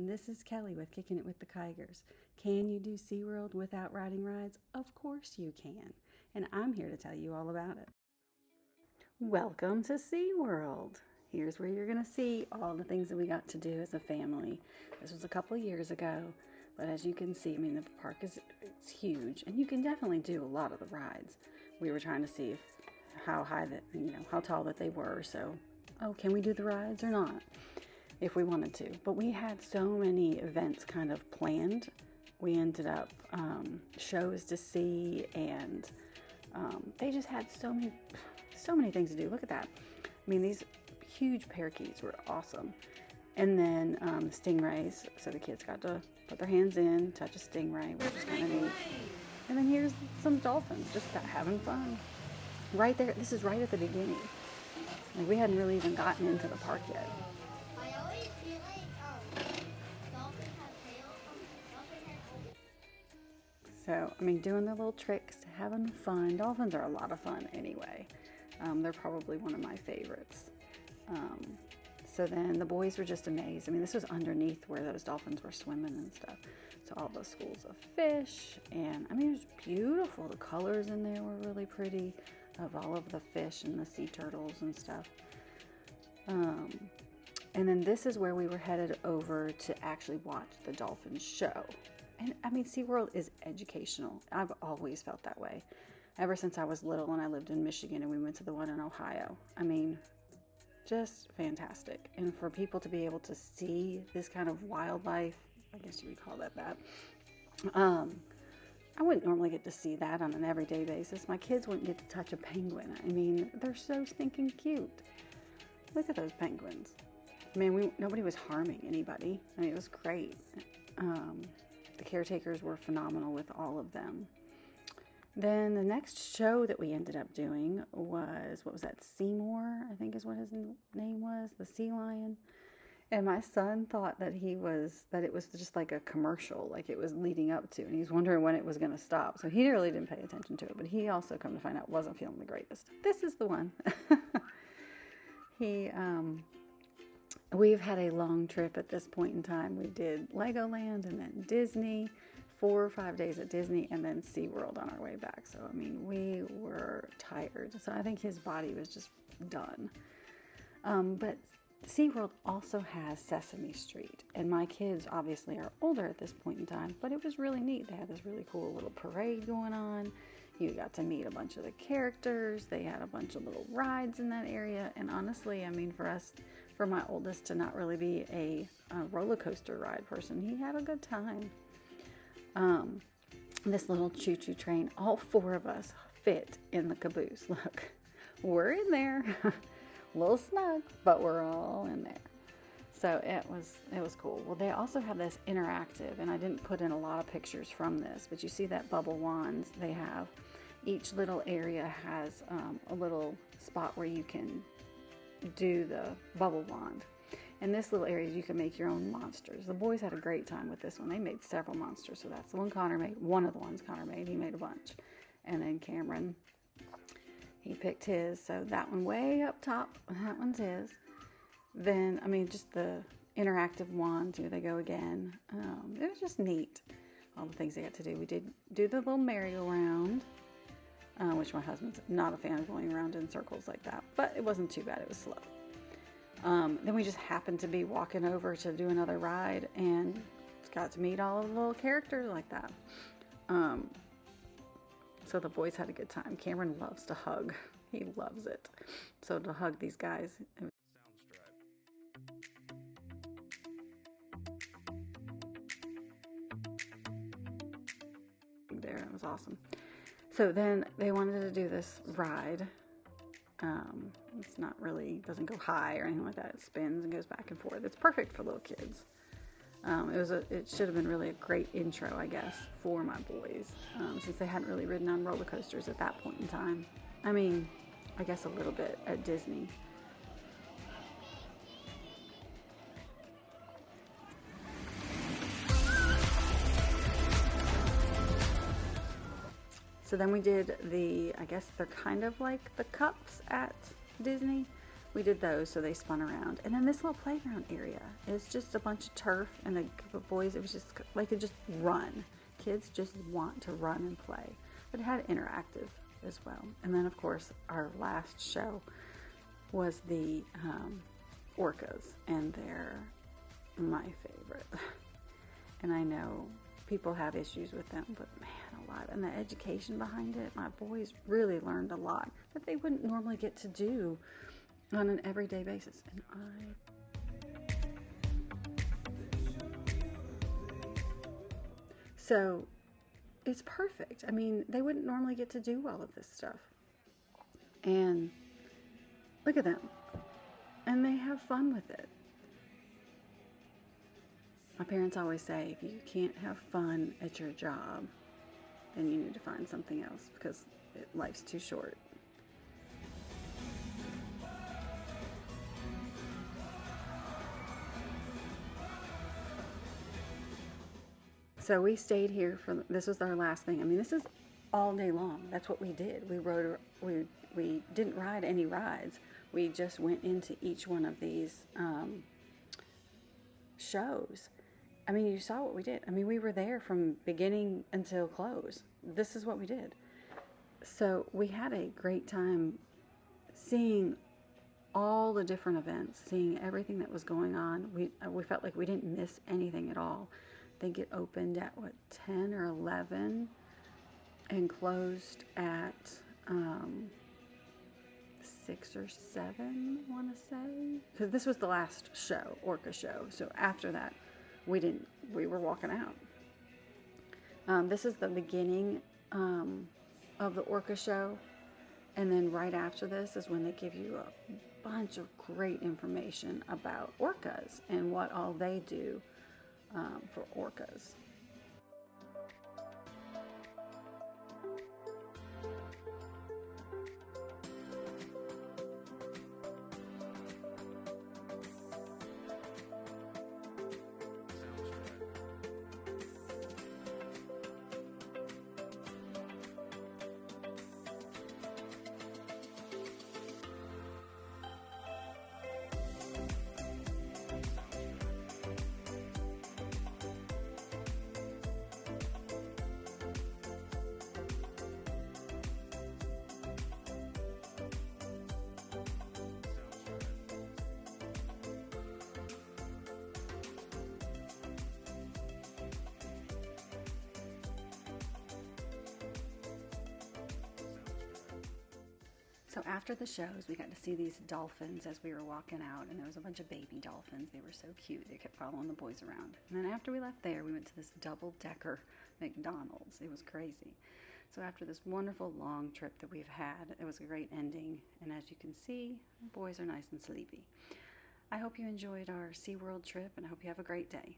this is Kelly with Kicking It with the Kigers. Can you do Seaworld without riding rides? Of course you can, and I'm here to tell you all about it. Welcome to Seaworld. Here's where you're going to see all the things that we got to do as a family. This was a couple of years ago, but as you can see, I mean, the park it's huge, and you can definitely do a lot of the rides. We were trying to see how high that, how tall that they were, so, can we do the rides or not? If we wanted to. But we had so many events kind of planned. We ended up shows to see, and they just had so many things to do. Look at that. I mean, these huge parakeets were awesome. And then stingrays, so the kids got to put their hands in, touch a stingray, which is kind of neat. And then here's some dolphins just having fun. Right there, this is right at the beginning. Like, we hadn't really even gotten into the park yet. So, I mean, doing the little tricks, having fun. Dolphins are a lot of fun anyway. They're probably one of my favorites. So then the boys were just amazed. I mean, this was underneath where those dolphins were swimming and stuff. So all those schools of fish. And, I mean, it was beautiful. The colors in there were really pretty of all of the fish and the sea turtles and stuff. And then this is where we were headed over to actually watch the dolphin show. And I mean, SeaWorld is educational. I've always felt that way. Ever since I was little and I lived in Michigan and we went to the one in Ohio. I mean, just fantastic. And for people to be able to see this kind of wildlife, I guess you would call that. I wouldn't normally get to see that on an everyday basis. My kids wouldn't get to touch a penguin. I mean, they're so stinking cute. Look at those penguins. I mean, nobody was harming anybody. I mean, it was great. The caretakers were phenomenal with all of them. Then the next show that we ended up doing was, what was that, Seymour, I think is what his name was, the sea lion. And my son thought that it was just like a commercial, like it was leading up to, and he's wondering when it was going to stop. So he really didn't pay attention to it, but he also, come to find out, wasn't feeling the greatest. This is the one. We've had a long trip at this point in time. We did Legoland and then Disney, 4 or 5 days at Disney, and then SeaWorld on our way back. So, I mean, we were tired. So I think his body was just done. But SeaWorld also has Sesame Street. And my kids obviously are older at this point in time, but it was really neat. They had this really cool little parade going on. You got to meet a bunch of the characters. They had a bunch of little rides in that area. And honestly, I mean, for my oldest to not really be a roller coaster ride person, he had a good time. This little choo-choo train, all 4 of us fit in the caboose. Look, we're in there, a little snug, but we're all in there. So it was cool. Well, they also have this interactive, and I didn't put in a lot of pictures from this, but you see that bubble wands they have. Each little area has a little spot where you can do the bubble wand. In this little area, you can make your own monsters. The boys had a great time with this one. They made several monsters. So that's the one Connor made. One of the ones Connor made. He made a bunch. And then Cameron, he picked his. So that one way up top, that one's his. Then, I mean, just the interactive wands. Here they go again. It was just neat. All the things they got to do. We did do the little merry-go-round, which my husband's not a fan of going around in circles like that. But it wasn't too bad. It was slow. Then we just happened to be walking over to do another ride and got to meet all of the little characters like that. So the boys had a good time. Cameron loves to hug. He loves it. So to hug these guys. There, it was awesome. So then they wanted to do this ride. It's not really, doesn't go high or anything like that. It spins and goes back and forth. It's perfect for little kids. It should have been really a great intro, I guess, for my boys, since they hadn't really ridden on roller coasters at that point in time. I mean, I guess a little bit at Disney. So then we did I guess they're kind of like the cups at Disney. we did those, so they spun around. And then this little playground area is just a bunch of turf, and the group of boys, it was just like to just run. Kids just want to run and play. But it had interactive as well. And then, of course, our last show was the orcas, and they're my favorite. And I know people have issues with them, but man, a lot. And the education behind it, my boys really learned a lot that they wouldn't normally get to do on an everyday basis. And so it's perfect. I mean, they wouldn't normally get to do all of this stuff. And look at them. And they have fun with it. My parents always say, if you can't have fun at your job, then you need to find something else, because life's too short. So we stayed here this was our last thing. I mean, this is all day long. That's what we did. We didn't ride any rides. We just went into each one of these shows. I mean, you saw what we did. I mean, we were there from beginning until close. This is what we did. So we had a great time seeing all the different events, seeing everything that was going on. We felt like we didn't miss anything at all. I think it opened at 10 or 11 and closed at 6 or 7, I want to say, because this was the last show, Orca show. So after that, we were walking out. This is the beginning of the Orca show, and then right after this is when they give you a bunch of great information about orcas and what all they do for orcas. So after the shows, we got to see these dolphins as we were walking out, and there was a bunch of baby dolphins. They were so cute. They kept following the boys around. And then after we left there, we went to this double-decker McDonald's. It was crazy. So after this wonderful long trip that we've had, it was a great ending. And as you can see, the boys are nice and sleepy. I hope you enjoyed our Seaworld trip, and I hope you have a great day.